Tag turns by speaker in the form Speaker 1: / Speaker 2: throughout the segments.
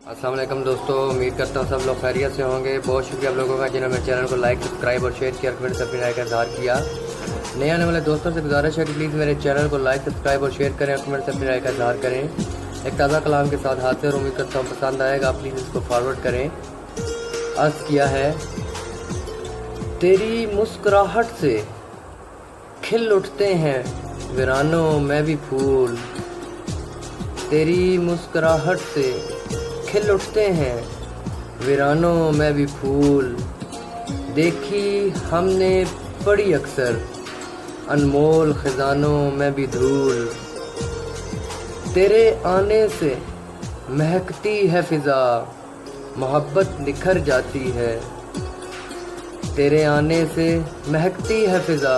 Speaker 1: السلام علیکم دوستو، امید کرتا ہوں سب لوگ خیریت سے ہوں گے۔ بہت شکریہ آپ لوگوں کا جنہوں نے چینل کو لائک، سبسکرائب اور شیئر کیا، کمنٹ سے اپنی رائے کا اظہار کیا۔ نئے آنے والے دوستوں سے گزارش ہے کہ پلیز میرے چینل کو لائک، سبسکرائب اور شیئر کریں اور کمنٹ سے اپنی رائے کا اظہار کریں۔ ایک تازہ کلام کے ساتھ حاضر، امید کرتا ہوں پسند آئے گا، پلیز اس کو فارورڈ کریں۔ عرض کیا ہے، تیری مسکراہٹ سے کھل اٹھتے ہیں ویرانوں میں بھی پھول، تیری مسکراہٹ سے کھل اٹھتے ہیں ویرانوں میں بھی پھول، دیکھی ہم نے پڑی اکثر انمول خزانوں میں بھی دھول، تیرے آنے سے مہکتی ہے فضا محبت نکھر جاتی ہے، تیرے آنے سے مہکتی ہے فضا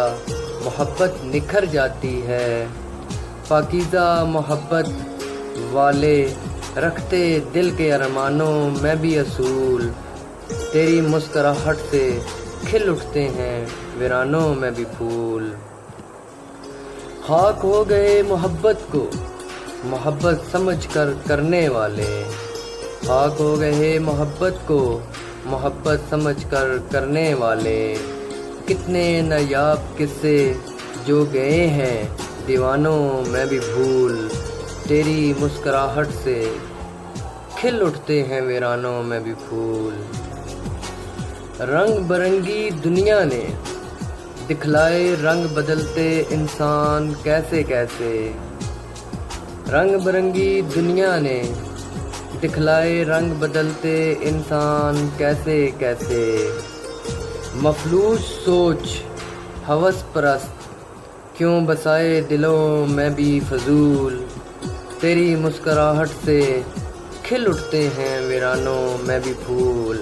Speaker 1: محبت نکھر جاتی ہے، پاکیزہ محبت والے رکھتے دل کے ارمانوں میں بھی اصول، تیری مسکراہٹ سے کھل اٹھتے ہیں ویرانوں میں بھی پھول، خاک ہو گئے محبت کو محبت سمجھ کر کرنے والے، خاک ہو گئے محبت کو محبت سمجھ کر کرنے والے، کتنے نایاب قصے جو گئے ہیں دیوانوں میں بھی بھول، تیری مسکراہٹ سے کھل اٹھتے ہیں ویرانوں میں بھی پھول، رنگ برنگی دنیا نے دکھلائے رنگ بدلتے انسان کیسے کیسے، رنگ برنگی دنیا نے دکھلائے رنگ بدلتے انسان کیسے کیسے، مفلوج سوچ ہوس پرست کیوں بسائے دلوں میں بھی فضول، تیری مسکراہٹ سے کھل اٹھتے ہیں ویرانوں میں بھی پھول،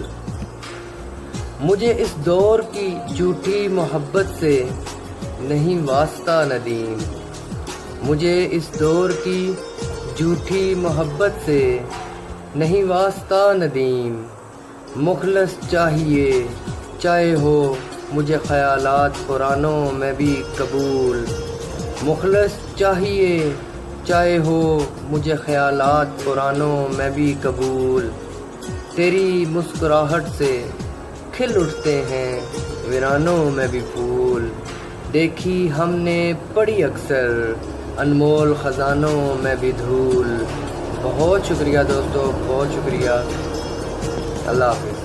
Speaker 1: مجھے اس دور کی جھوٹی محبت سے نہیں واسطہ ندیم، مجھے اس دور کی جھوٹی محبت سے نہیں واسطہ ندیم، مخلص چاہیے چاہے ہو مجھے خیالات پرانوں میں بھی قبول، مخلص چاہیے چاہے ہو مجھے خیالات پرانوں میں بھی قبول، تیری مسکراہٹ سے کھل اٹھتے ہیں ویرانوں میں بھی پھول، دیکھی ہم نے پڑی اکثر انمول خزانوں میں بھی دھول۔ بہت شکریہ دوستو، بہت شکریہ، اللہ حافظ۔